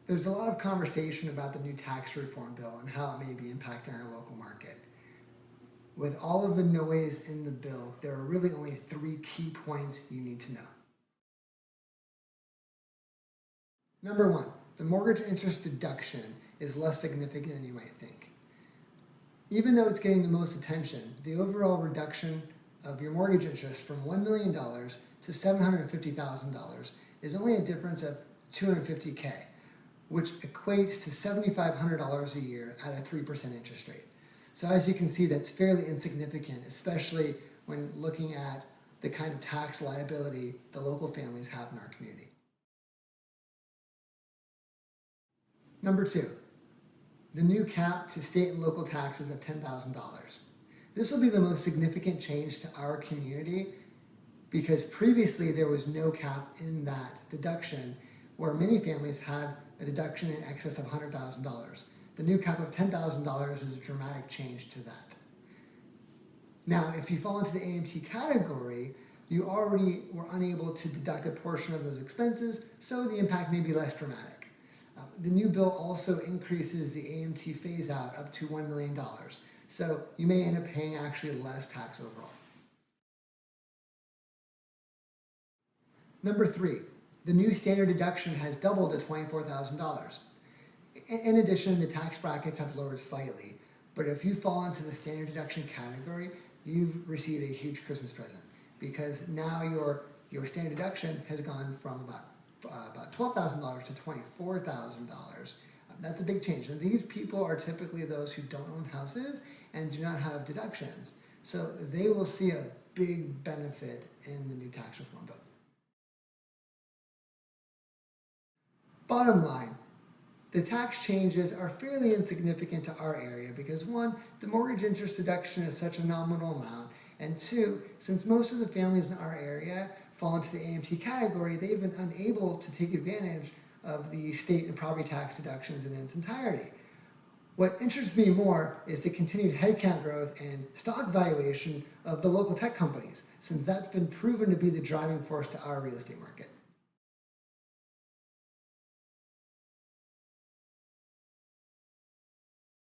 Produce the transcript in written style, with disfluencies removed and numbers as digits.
There's a lot of conversation about the new tax reform bill and how it may be impacting our local market. With all of the noise in the bill, there are really only three key points you need to know. Number one, the mortgage interest deduction is less significant than you might think. Even though it's getting the most attention, the overall reduction of your mortgage interest from $1 million to $750,000 is only a difference of $250K, which equates to $7,500 a year at a 3% interest rate. So as you can see, that's fairly insignificant, especially when looking at the kind of tax liability the local families have in our community. Number two, the new cap to state and local taxes of $10,000. This will be the most significant change to our community because previously there was no cap in that deduction, where many families had a deduction in excess of $100,000. The new cap of $10,000 is a dramatic change to that. Now, if you fall into the AMT category, you already were unable to deduct a portion of those expenses, so the impact may be less dramatic. The new bill also increases the AMT phase out up to $1 million, so you may end up paying actually less tax overall. Number three, the new standard deduction has doubled to $24,000. In addition, the tax brackets have lowered slightly, but if you fall into the standard deduction category, you've received a huge Christmas present because now your standard deduction has gone from about $12,000 to $24,000. That's a big change, and these people are typically those who don't own houses and do not have deductions, so they will see a big benefit in the new tax reform bill. Bottom line, the tax changes are fairly insignificant to our area because one, the mortgage interest deduction is such a nominal amount, and two, since most of the families in our area fall into the AMT category, they've been unable to take advantage of the state and property tax deductions in its entirety. What interests me more is the continued headcount growth and stock valuation of the local tech companies, since that's been proven to be the driving force to our real estate market.